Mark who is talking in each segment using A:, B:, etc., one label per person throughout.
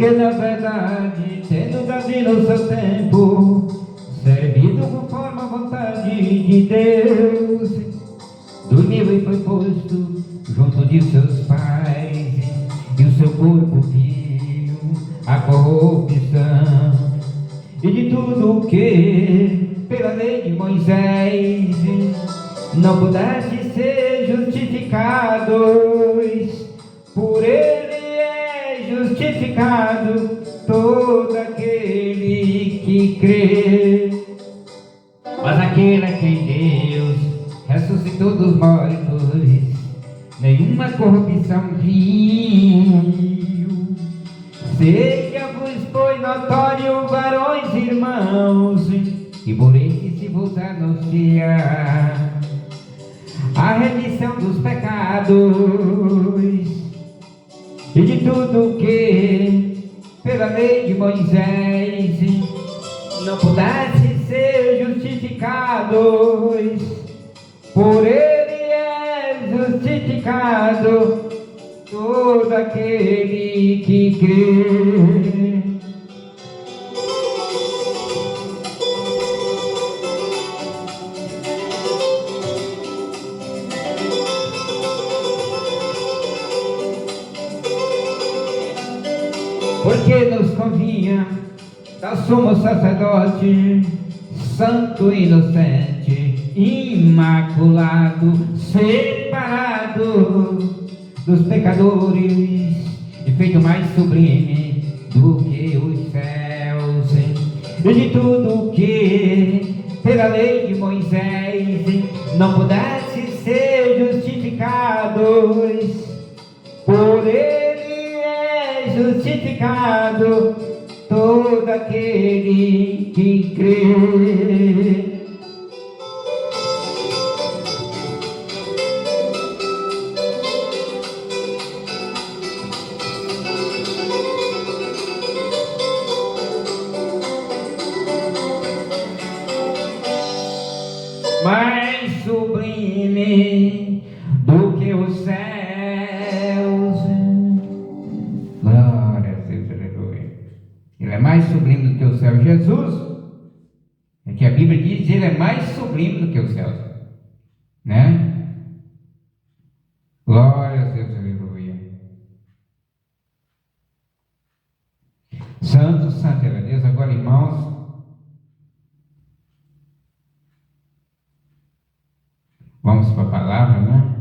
A: Porque na verdade, tendo Davi no seu tempo servido conforme a vontade de Deus, dormiu e foi posto junto de seus pais, e o seu corpo viu a corrupção. E de tudo que pela lei de Moisés não pudesse ser justificados, por ele é justificado todo aquele que crê. Mas aquele a quem Deus ressuscitou dos mortos, nenhuma corrupção viu. Seja-vos, pois, notório, varões irmãos, e por este se vos anuncia a remissão dos pecados, e de tudo que pela lei de Moisés não pudesse ser justificados, por ele é justificado todo aquele que crê. Porque nos convinha tal sumo sacerdote, santo, inocente, imaculado, separado dos pecadores e feito mais sublime do que os céus, e de tudo que pela lei de Moisés não pudesse ser justificados, por ele é justificado todo aquele que crê. Mais sublime do que os céus. Glória a Deus, aleluia. Ele é mais sublime do que o céu. Jesus, é que a Bíblia diz, ele é mais sublime do que os céus, né? Glória a Deus, aleluia. Santo, santo é Deus. Agora, irmãos, vamos para a palavra, né?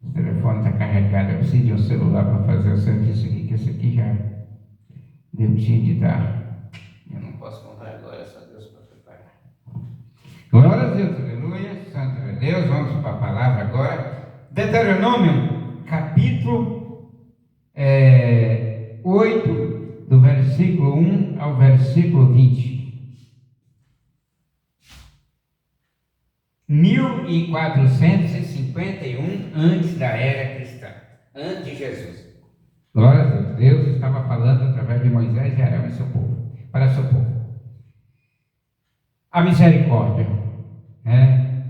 A: O telefone está carregado. Eu preciso de um celular para fazer o serviço aqui, que esse aqui já deu de dar. Eu não posso comprar agora, só Deus para preparar. Glória a Deus, aleluia. Santo é Deus. Vamos para a palavra agora. Deuteronômio, capítulo 8, do versículo 1 ao versículo 20. 1451 antes da era cristã, antes de Jesus. Glória a Deus. Deus estava falando através de Moisés e Arão e seu povo, para seu povo. A misericórdia, né?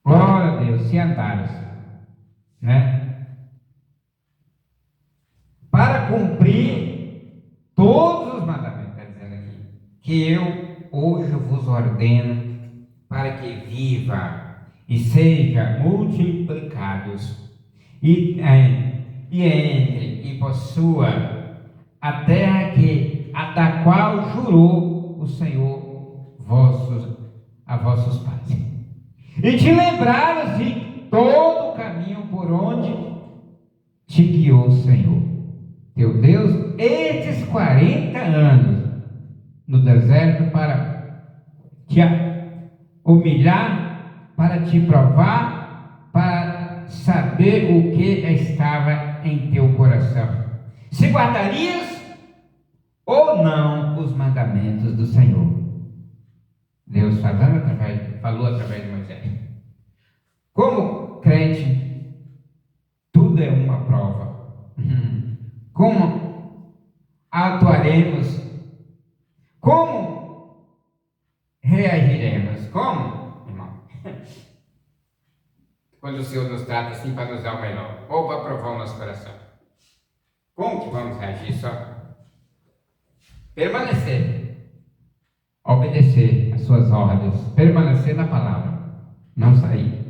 A: Glória a Deus, se andares, né? Para cumprir todos os mandamentos, está dizendo aqui, que eu hoje vos ordeno, para que viva e seja multiplicados e entre e possua a terra a da qual jurou o Senhor a vossos pais, e te lembrares de todo o caminho por onde te guiou o Senhor teu Deus estes 40 anos no deserto, para te humilhar, para te provar, para saber o que estava em teu coração, se guardarias ou não os mandamentos do Senhor. Deus falou através de Moisés. Como crente, tudo é uma prova. Como atuaremos? Como reagiremos? Como, irmão? quando o Senhor nos trata assim para nos dar o melhor, ou para provar o nosso coração. Como que vamos reagir só? Permanecer, obedecer às suas ordens, permanecer na palavra, não sair.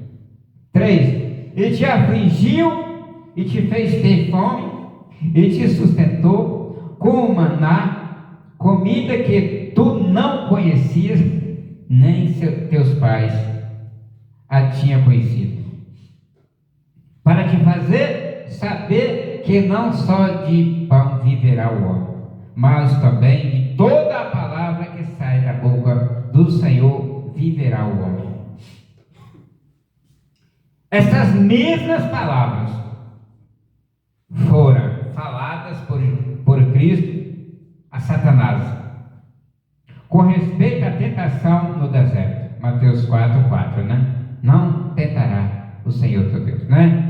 A: 3. Ele te afligiu e te fez ter fome, e te sustentou com o maná, comida que tu não conhecias, nem teus pais a tinham conhecido, para te fazer saber que não só de pão viverá o homem, mas também de toda a palavra que sai da boca do Senhor viverá o homem. Essas mesmas palavras foram faladas por Cristo a Satanás com respeito à tentação no deserto. Mateus 4:4, né? Não tentará o Senhor teu Deus, né?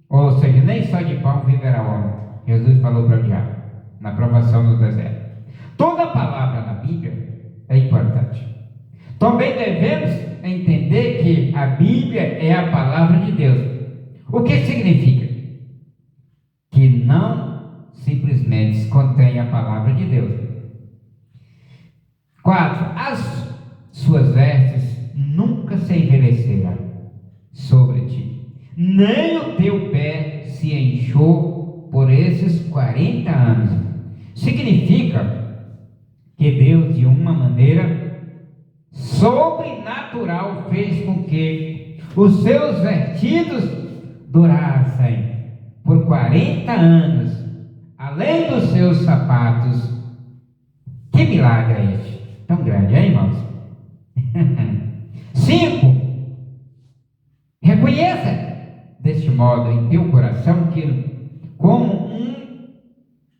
A: Ou seja, nem só de pão viverá o homem. Jesus falou para o diabo na provação no deserto. Toda palavra na Bíblia é importante. Também devemos entender que a Bíblia é a palavra de Deus. O que significa? Que não simplesmente contém a palavra de Deus. 4. As suas vestes nunca se envelhecerão sobre ti, nem o teu pé se inchou por esses 40 anos. Significa que Deus, de uma maneira sobrenatural, fez com que os seus vestidos durassem por 40 anos, além dos seus sapatos. Que milagre é este? Tão grande, hein, irmãos? 5. Reconheça deste modo em teu coração que, como um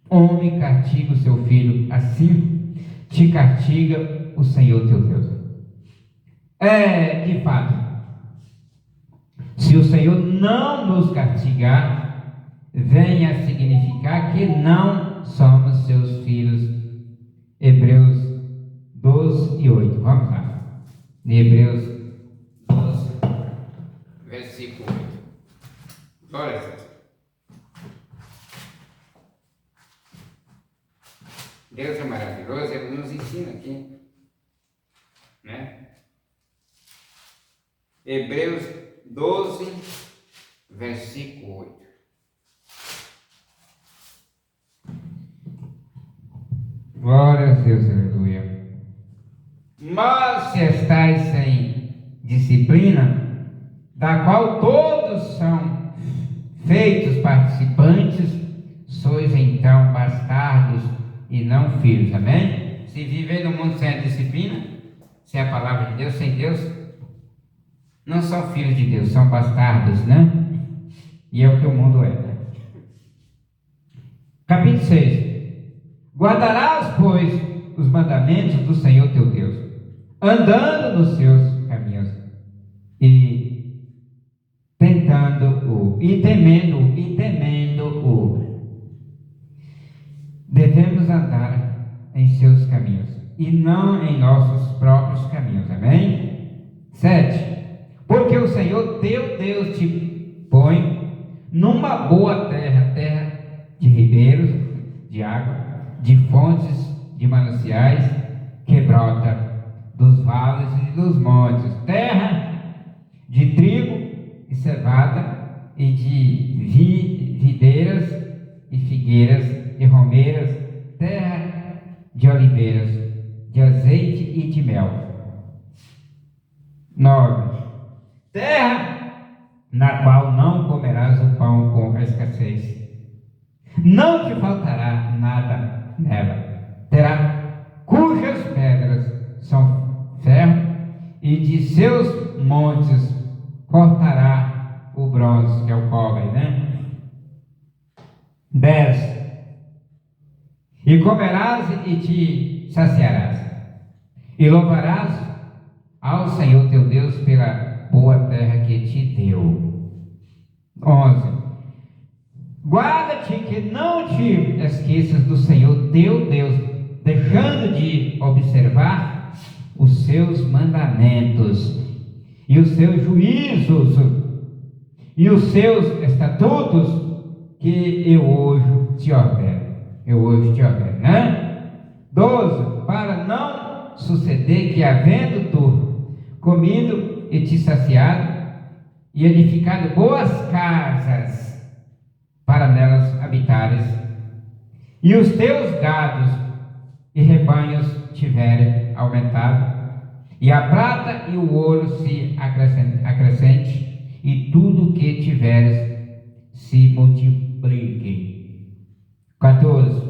A: homem castiga o seu filho, assim te castiga o Senhor teu Deus. De fato, se o Senhor não nos castigar, vem a significar que não somos seus filhos. Hebreus 12:8. Vamos lá. Hebreus 12, versículo 8. Glória a Deus. Deus é maravilhoso, Ele nos ensina aqui, né? Hebreus 12, versículo 8. Glória a Deus, aleluia. Mas se estáis sem disciplina, da qual todos são feitos participantes, sois então bastardos e não filhos, amém? Se viver no mundo sem a disciplina, sem a palavra de Deus, sem Deus, não são filhos de Deus, são bastardos, né? E é o que o mundo é, né? Capítulo 6. Guardarás, pois, os mandamentos do Senhor teu Deus, andando nos seus caminhos, e temendo-o. Devemos andar em seus caminhos, e não em nossos próprios caminhos, amém? 7. Porque o Senhor teu Deus te põe numa boa terra, terra de ribeiros, de água, de fontes, de mananciais, que brota dos vales e dos montes, terra de trigo e cevada, e de videiras e figueiras e romeiras, terra de oliveiras, de azeite e de mel. 9. Terra na qual não comerás o pão com escassez, não te faltará nada nela, terá cujas pedras são ferro, e de seus montes cortará o bronze, que é o cobre, né? 10. E comerás e te saciarás, e louvarás ao Senhor teu Deus pela boa terra que te deu. 11. Guarda-te que não te esqueças do Senhor teu Deus, deixando de observar os seus mandamentos e os seus juízos, e os seus estatutos que eu hoje te ordeno. Eu hoje te ordeno, né? 12. Para não suceder que, havendo tu comido e te saciado, e edificado boas casas para nelas habitares, e os teus gados e rebanhos tiverem aumentado, e a prata e o ouro se acrescente, e tudo que tiveres se multiplique. 14.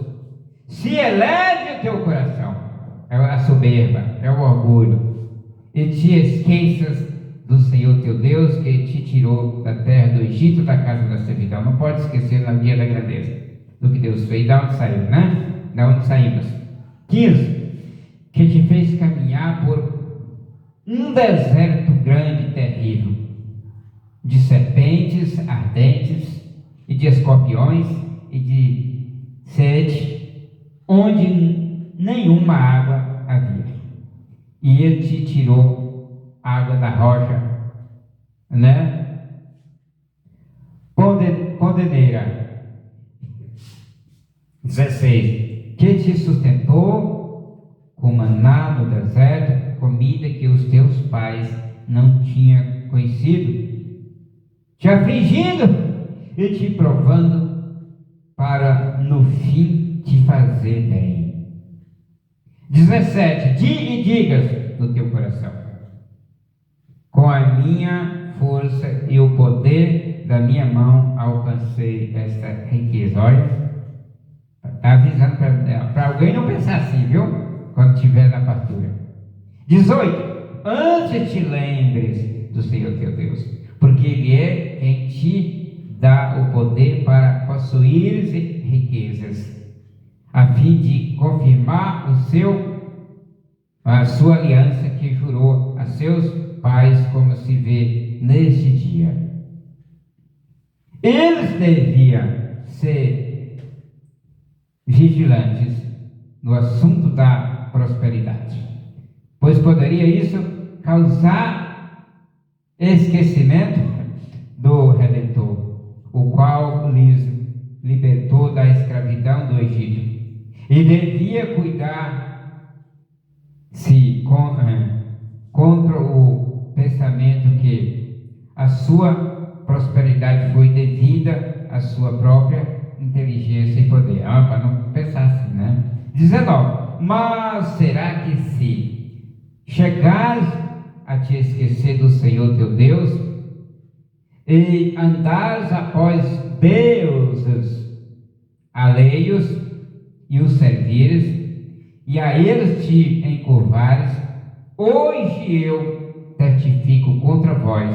A: Se eleve o teu coração, é a soberba, é o orgulho, e te esqueças do Senhor teu Deus, que te tirou da terra do Egito, da casa da servidão. Não pode esquecer no dia da grandeza do que Deus fez, da onde saiu, né? Da onde saímos. 15. Que te fez caminhar por um deserto grande e terrível, de serpentes ardentes e de escorpiões e de sede, onde nenhuma água havia. E ele te tirou água da rocha, né? Condeneira. 16. Que te sustentou com maná no deserto, comida que os teus pais não tinham conhecido, te afligindo e te provando, para no fim te fazer bem. 17. E digas no teu coração: com a minha força e o poder da minha mão alcancei esta riqueza. Olha, está avisando para alguém não pensar assim, viu? Quando estiver na fartura. 18. Antes te lembres do Senhor teu Deus, porque Ele é quem te dá o poder para possuires riquezas, a fim de confirmar a sua aliança que jurou a seus pais, como se vê neste dia. Eles deviam ser vigilantes no assunto da prosperidade, pois poderia isso causar esquecimento do Redentor, o qual lhes libertou da escravidão do Egito, e devia cuidar-se contra o pensamento que a sua prosperidade foi devida à sua própria inteligência e poder. Para não pensar assim, né? 19. Mas será que se chegares a te esquecer do Senhor teu Deus e andares após deuses alheios e os servires, e a eles te encurvares, hoje eu testifico contra vós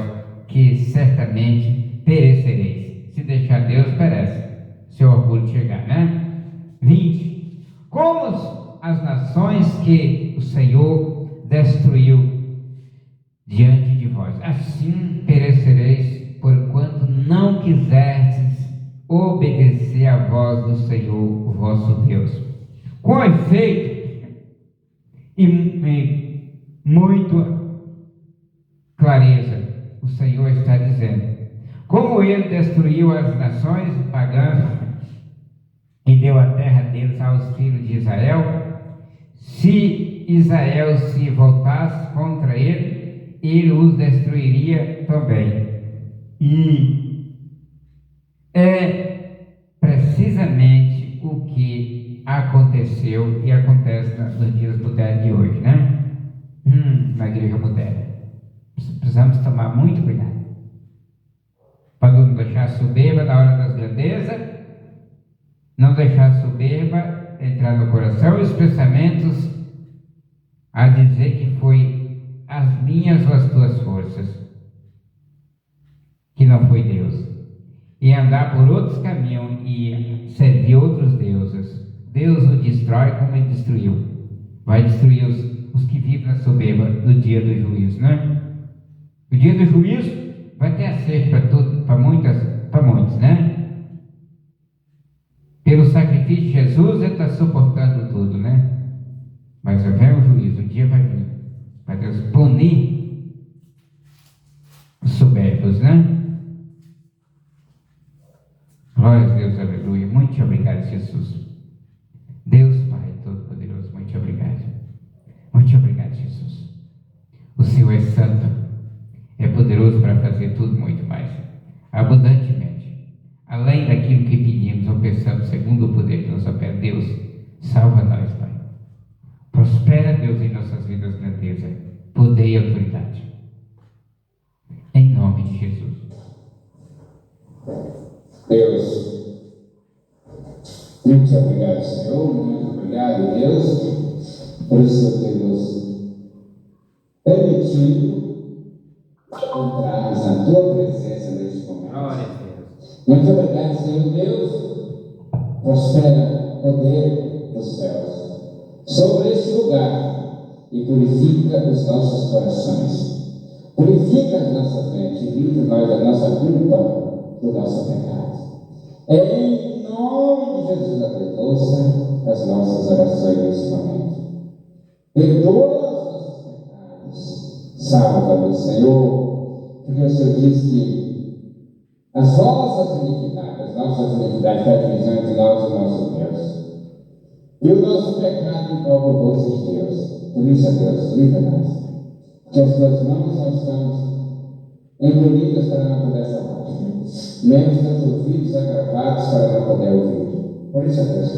A: que certamente perecereis. Se deixar Deus, perece. Seu orgulho chegar, né? 20. Como as nações que o Senhor destruiu diante de vós, assim perecereis, porquanto não quiserdes obedecer à voz do Senhor, o vosso Deus. Com efeito, e muito clareza, o Senhor está dizendo: como Ele destruiu as nações pagãs e deu a terra deles aos filhos de Israel, se Israel se voltasse contra ele, ele os destruiria também. E é precisamente o que aconteceu e acontece nos dias modernos de hoje, né? Na igreja moderna. Precisamos tomar muito cuidado para não deixar a soberba na hora das grandezas, não deixar a soberba entrar no coração e os pensamentos a dizer que foi as minhas ou as tuas forças, que não foi Deus, e andar por outros caminhos e servir outros deuses. Deus o destrói como Ele destruiu. Vai destruir os que vivem na soberba no dia do juízo, né? O dia do juízo vai ter acerto para muitos, né? Pelo sacrifício de Jesus, Ele está suportando tudo, né? Mas vem o juízo, o dia vai vir, para Deus punir os soberbos, né? Glória a Deus, aleluia. Muito obrigado, Jesus. Deus Pai Todo-Poderoso, muito obrigado. Muito obrigado, Jesus. O Senhor é santo, é poderoso para fazer tudo muito mais, abundantemente, além daquilo que pedimos ou pensamos, segundo o poder que nos opera. Deus, salva nós, Pai. Prospera, Deus, em nossas vidas, grandeza, poder e autoridade. Em nome de Jesus.
B: Deus, muito obrigado, Senhor, muito obrigado, Deus, por isso ter nos permitido entrarmos na Tua presença neste momento.
A: Glória a Deus.
B: Muito obrigado, Senhor Deus, prospera o poder dos céus sobre este lugar e purifica os nossos corações, purifica as nossas mentes, livra nós da nossa culpa, do nosso pecado. Em nome de Jesus, ouça as nossas orações neste momento. Perdoa os nossos pecados, salva-nos, Senhor, porque o Senhor diz que as nossas iniquidades é a divisão entre nós e o nosso Deus. E o nosso pecado envolve o rosto de Deus. Por isso, Deus, livra-nos, que as tuas mãos não estão engolidas para não poder salvar, nem os teus ouvidos agravados para não poder ouvir. Por isso, Deus,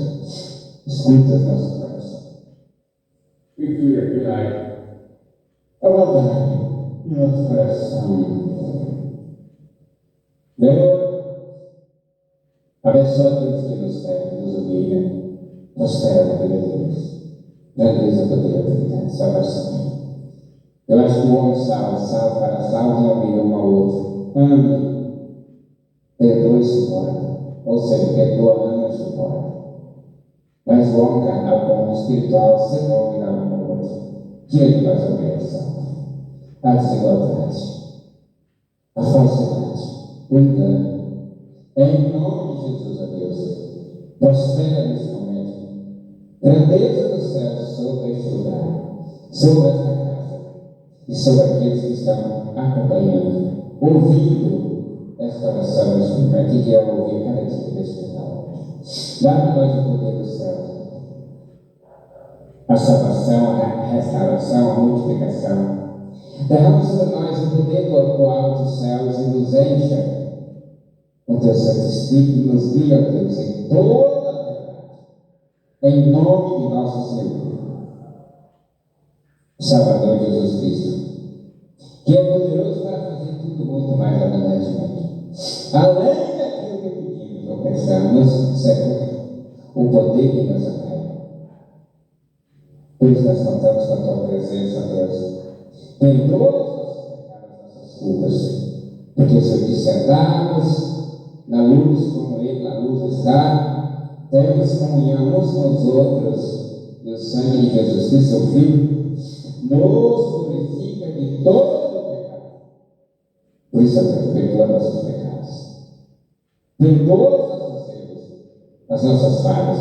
B: escuta os nossos corações. E tu e aqui, a maldade e o nosso coração. Deus, abençoa aqueles que nos servem, nos humilham, prospera a vida deles. Grandeza, poder e autoridade, salvação. Eu acho que o homem salvo para salvo não humilha um ao outro. Ame, perdoa e suporta. Ou seja, perdoa, ama e suporta. Mas o homem carnal, como espiritual, sem humilhar um ao outro. Que ele faz a obrigação? A desigualdade, a falsidade, o engano. Em nome de Jesus, a Deus, prospera nesse momento. Grandeza do céu sobre este lugar, sobre esta casa e sobre aqueles que estão acompanhando, ouvindo esta oração neste momento e que irão ouvir cada dia deste canal. Dá-me nós o poder do céu, a salvação, a restauração, a multiplicação. Derrama sobre nós o poder do alto dos céus e nos encha com teu Santo Espírito e nos guia, Deus, em toda a verdade. Em nome de nosso Senhor, Salvador Jesus Cristo, que é poderoso para fazer tudo muito mais abundantemente. Além daquilo que pedimos ou pensamos, segundo o poder que nos opera. Por isso nós contamos com a tua presença, Deus. Perdoa os nossos pecados, nossas culpas, porque o Senhor disse: andarmos na luz como Ele na luz está, temos comunhão uns com os outros, e o sangue de Jesus Cristo, seu Filho, nos purifica de todo o pecado. Por isso, Deus, perdoa nossos pecados, perdoa os nossos erros, as nossas falhas,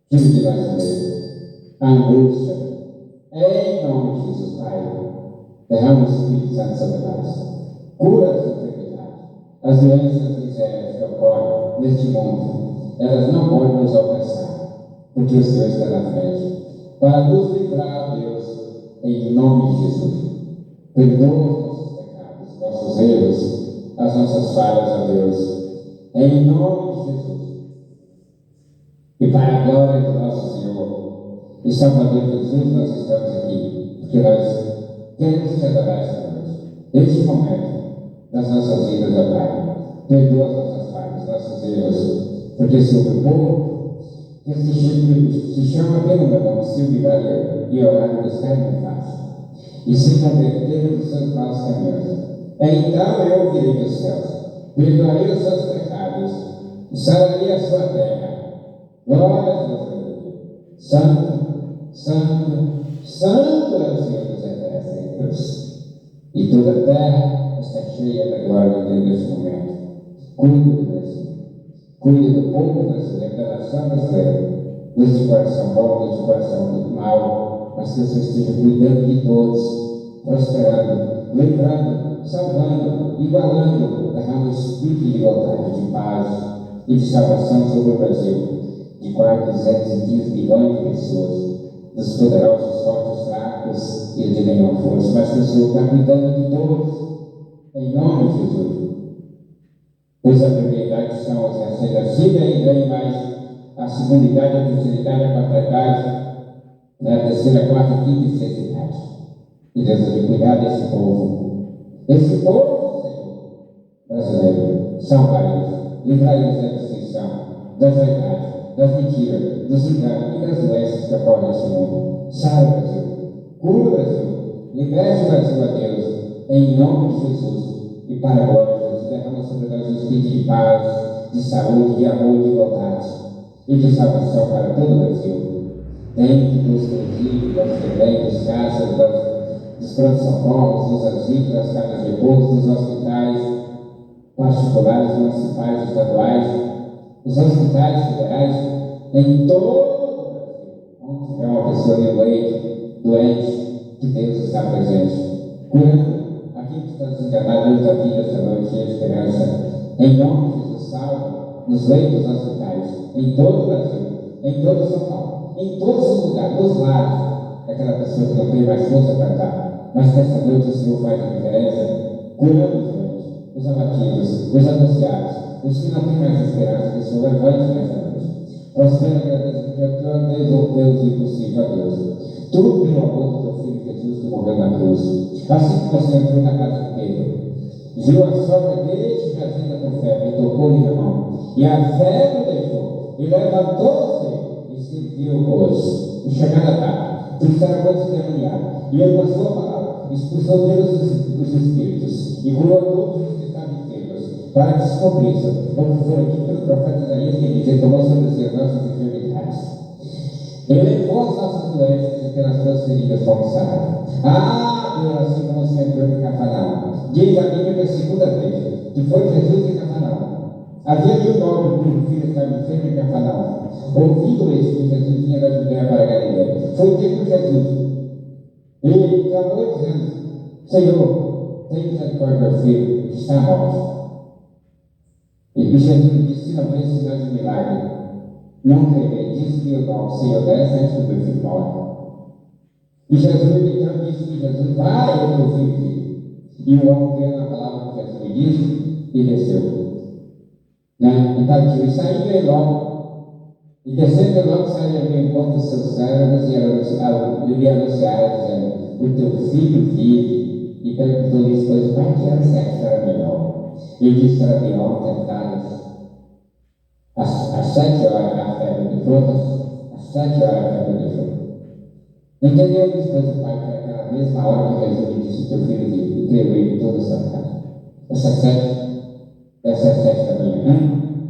B: tira de nós mesmo a angústia. Em nome de Jesus, Pai, derrama o Espírito Santo sobre nós, cura as enfermidades, as doenças misérias que ocorrem neste mundo, elas não podem nos alcançar, porque o Senhor está na frente, para nos livrar, Deus, em nome de Jesus. Perdoa os nossos pecados, nossos erros, as nossas falhas, ó Deus, em nome de Jesus. E para a glória do nosso Senhor e Salvador Jesus, nós estamos aqui, porque nós queremos te adorar esta noite, neste momento das nossas vidas, ó Pai. Perdoa as nossas falhas, nossos erros, porque sobre o povo que se chama pelo meu nome, se humilhar e orar e buscar minha face, e se converter dos seus maus caminhos, então eu ouvirei dos céus, perdoarei os seus pecados e sararei a sua terra. Glória a Deus, aleluia. Santo, santo, santo é o Senhor dos exércitos, e toda a terra está cheia da glória de Deus neste momento. Cuide do Brasil, cuide do povo brasileiro, da nação brasileira, dos de coração bom, dos de coração mal, mas que o Senhor esteja cuidando de todos, prosperando, livrando, salvando, igualando, derrama espírito de igualdade, de paz, e de salvação sobre o Brasil, de quase 215 milhões de pessoas, dos poderosos, fortes, fracos e de nenhuma força, mas que o Senhor está cuidando de todos, em nome de Jesus. Pois a primeira idade são as recém-nascidas, e vem mais a segunda idade, a terceira idade, a quarta idade, a terceira, a quarta, quinta e sexta idade. E Deus vai cuidar desse povo. Esse povo, Senhor, brasileiro, salvar eles, livrar eles da destruição, das verdades, das mentiras, dos enganos e das doenças que ocorrem nesse mundo. Salve o Brasil, cura o Brasil, liberte o Brasil a Deus, em nome de Jesus, e para a glória de Jesus, derrama sobre nós o espírito de paz, de saúde, de amor, de vontade e de salvação para todo o Brasil. Dentro dos presídios, das FEBEM, das casas, dos pronto-socorros, dos asilos, das casas de repouso, dos hospitais particulares, municipais, estaduais, os hospitais federais, em todo o Brasil, onde tiver uma pessoa de leite, doente, que Deus está presente, curando aquilo que está desenganado, Deus da vida esta noite e a esperança, em nome de Jesus, salve nos leitos dos hospitais, em todo o Brasil, em todo São Paulo, em todos os lugares, nos lares, aquela pessoa que não tem mais força para dar, mas que essa noite o Senhor faz a diferença, curando os doentes, os abatidos, os angustiados, os que não têm mais esperança, que o Senhor levante nessa noite. Prospera, agradecendo que tu és Deus impossível a Deus. Tudo pelo amor do teu filho Jesus que morreu na cruz. Assim que você entrou na casa de Pedro, viu a sogra dele trazida por febre, e tocou-lhe na mão, e a febre o deixou, e levantou-se e serviu hoje. E chegada a tarde, trouxeram outros endemoniados, e ele passou a palavra, expulsou deles os espíritos, e curou todos os que estavam enfermos, para que se cumprísse o que foi dito pelo profeta Isaías, que diz: ele tomou sobre si as nossas enfermidades. Ele levou as nossas doenças, e pelas suas feridas fomos sarados. Deus, assim como você entrou em Cafarnaum. Diz a Bíblia que a segunda vez que foi Jesus em Cafarnaum, havia ali um nobre cujo filho estava enfermo em Cafarnaum. Ouvindo isso, que Jesus vinha da Judéia para a Galileia, foi ter com Jesus. Ele clamou dizendo: Senhor, tem misericórdia do meu filho, que está morto. E Jesus disse: se não vê sinais de milagre, não crerei. Disse-lhe o nome: Senhor, desce antes que o meu filho morre. E Jesus então disse que Jesus vai ao teu filho. E o homem veio na palavra que Jesus lhe disse e desceu. E partiu. E saindo ele logo. E descendo ele logo, saiu ao encontro dos seus servos e lhe anunciaram, dizendo: o teu filho vive. E perguntou-lhe depois: pai, que era certo que era melhor? Ele disse que era melhor tentadas. Às 7 horas a febre de frutas, às 7 horas a febre de frutas. Entendeu depois o pai que era aquela mesma hora que Jesus lhe disse: teu filho vive, e creu ele toda a sua casa. Essa é 7 da manhã,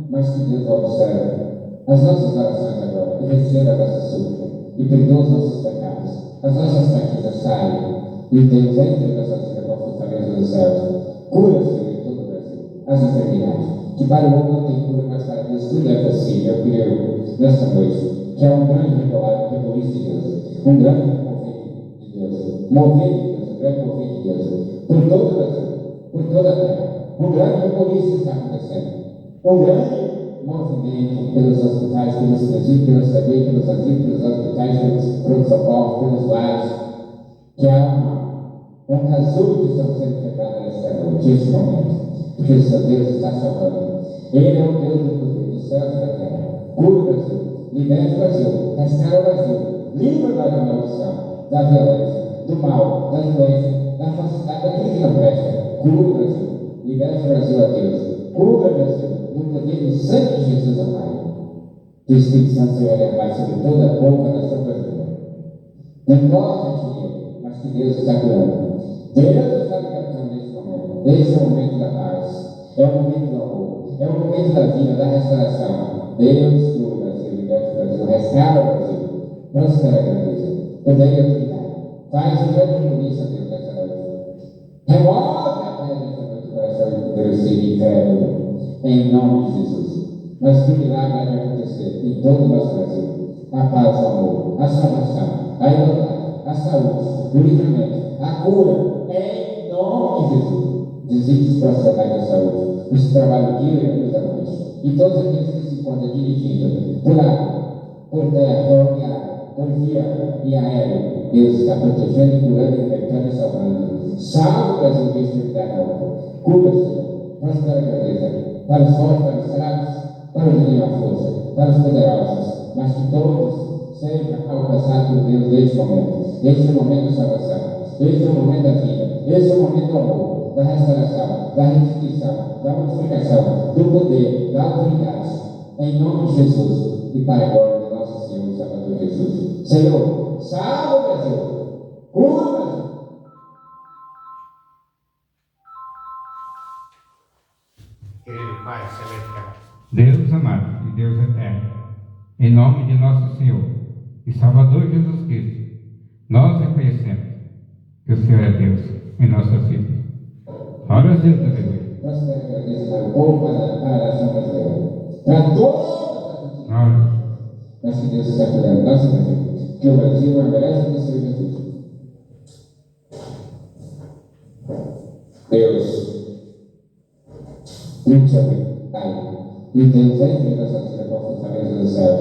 B: mas que Deus observe as nossas orações agora, e receba a nossa súplica, e perdoa os nossos pecados, as nossas fraquezas saiam, e Deus entre em nossa vida com a fortaleza dos céus. Cura, Senhor, em todo o Brasil, as enfermidades, que para o homem não tem cura, mas para Deus tudo é possível. Eu creio nesta noite que é um grande rebolista de Deus, um grande mover de Deus, um grande mover de Deus, por todo o Brasil, por toda a terra. Um grande rebolista está acontecendo, um grande movimento pelos hospitais, pelos presídios, pelos CB, pelos asilos, pelos hospitais, pelos pronto-socorros, pelos lares, que há um casulo que estão sendo quebrado nesta noite, neste momento, porque o seu Deus está salvando. Ele é o Deus do poder dos céus e da terra. Cura o Brasil, liberte o Brasil, restaura o Brasil, livra da maldição, da violência, do mal, das doenças, da falsidade, daquilo que não presta. Cura o Brasil, liberte o Brasil a Deus, cura o Brasil, no poder do sangue de Jesus, ó Pai. Que o Espírito Santo seja derramado sobre toda a povo da nação brasileira. Não importa a etnia, mas que Deus está curando. Deus está libertando nesse momento. Esse é o momento da paz, é o momento do amor, é o momento da vida, da restauração. Deus cura o Brasil, liberte o Brasil, restaura o Brasil, prospera a grandeza, poder e autoridade. Faz o grande polícia, Deus, nessa noite. Remove a pedra nessa noite do coração endurecido e incrédulo, em nome de Jesus. Mas que o milagre há de acontecer em todo o nosso Brasil. A paz, o amor, a salvação, a igualdade, a saúde, o livramento, a cura, em nome de Jesus. Desígnios profissionais da saúde, os que trabalham dia e a luz da noite. e todos aqueles que se encontram dirigindo por água, por terra, ferroviária, por via e aéreo, Deus está protegendo, curando, libertando e salvando. Salve o Brasil deste extremidade da outra. Cubra, Senhor, prospera a grandeza, para os fortes, para os fracos, para os que têm a força, para os poderosos, mas que todos sejam alcançados por Deus neste momento. Este é o momento da salvação, este é o momento da vida, este é o momento do amor, da restauração, da restituição, da multiplicação, do poder, da autoridade, em nome de Jesus e para a glória do nosso Senhor e Salvador Jesus. Senhor, salve o Brasil, cura o Brasil.
C: Querido Pai Celestial,
A: Deus amado e Deus eterno, em nome de nosso Senhor e Salvador Jesus Cristo, nós reconhecemos que o Senhor é Deus em nossas vidas. Glória a Deus, aleluia.
B: Prospera a grandeza para o povo, para a nação brasileira, para todas as
A: Glória.
B: mas que Deus está cuidando nosso Brasil, que o Brasil é merece do Senhor Jesus. Deus, muito obrigado, Pai, e Deus entre nossas vidas com a fortaleza dos céus,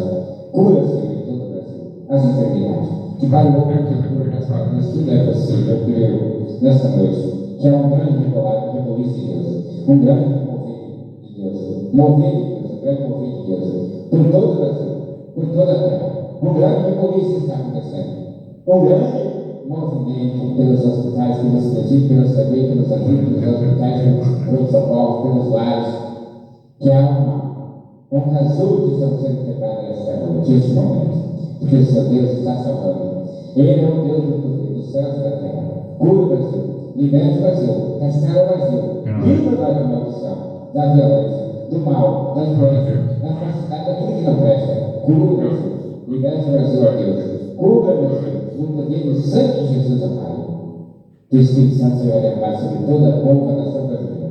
B: cura, Senhor, em todo o Brasil, as enfermidades, que para o louvor de cura nas palavras tudo é possível, eu creio, nesta noite, que é um grande reboliço de Deus, um grande mover de Deus, mover de Deus, um grande mover de Deus, por todo o Brasil, por toda a terra. Um grande reboliço está acontecendo. Um grande movimento pelos hospitais, pelos presídios, pelos CB, pelos asilos, pelos hospitais, pelos socorros, pelos lares, que há um casulo que estão sendo quebrado neste momento, porque o seu Deus está salvando. Ele é o Deus do poder, dos céus e da terra. Cura o Brasil, liberte o Brasil, restaura o Brasil, livra da maldição, da violência, do mal, das doenças, da falsidade, da tudo que não presta. Cura o Brasil, liberte o Brasil a Deus, cubra o Brasil, no poder do sangue de Jesus amado. Que o Espírito Santo seja derramado sobre toda a povo da nação brasileira.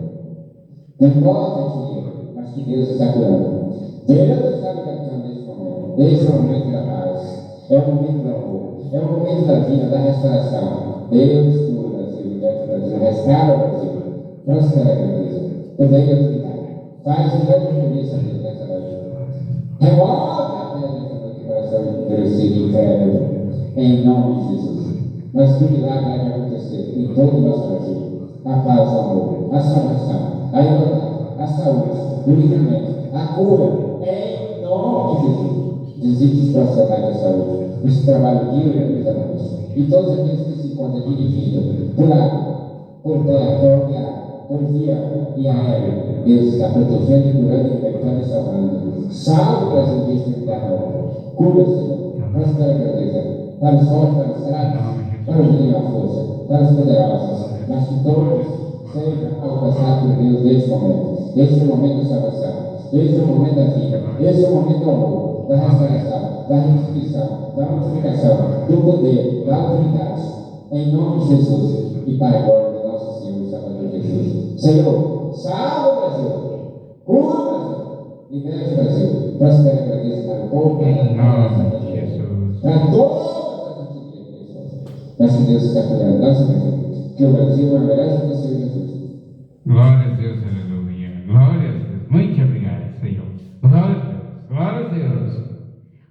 B: Não importa o dinheiro, mas que Deus está curando. Deus está libertando nesse momento. Esse é o momento da paz, é o momento do amor, é o momento da vida, da restauração. Deus cura o Brasil, liberte o Brasil, restaura o Brasil, prospera a grandeza, poder e autoridade. Faz um grande feliz a Deus nessa noite. Remove a pedra do coração endurecido e incrédulo, em nome de Jesus. Mas que o milagre há de acontecer em todo o nosso Brasil. A paz, o amor, a salvação, a igualdade, a saúde, o livramento, a cura, em nome de Jesus. Visite os profissionais da saúde, os que trabalham dia e noite da noite, e todos aqueles que se encontram dirigindo por água, por terra, ferroviária, por via e aéreo. Deus está protegendo, curando, libertando e salvando. Salve o Brasil deste extremidade da outra. Cura, Senhor, prospera a grandeza, para os fortes, para os fracos, para os que têm a força, para os poderosos, mas que todos sejam alcançados por Deus neste momento. Este é o momento da salvação, este é o momento da vida, este é o momento do amor, da restauração, da restituição, da multiplicação, do poder, da autoridade, em nome de Jesus e para a glória do nosso Senhor e Salvador Jesus. Senhor, salve o Brasil, cura o Brasil, liberte o Brasil, prospera a grandeza para o povo,
A: Em nome de Jesus.
B: para todas as igrejas. Mas que Deus está cuidando nossa Brasil, que o Brasil é a merece do Senhor Jesus.
A: Glória a Deus, aleluia. Glória a Deus. Muito obrigado, Senhor. Glória a Deus. Glória a Deus.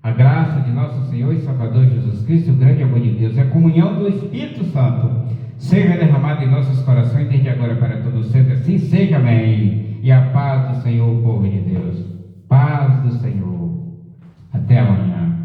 A: A graça de nosso Senhor e Salvador Jesus Cristo, o grande amor de Deus, e a comunhão do Espírito Santo seja derramada em nossos corações desde agora para todos sempre. Assim seja, amém. E a paz do Senhor, povo de Deus. Paz do Senhor. Até amanhã.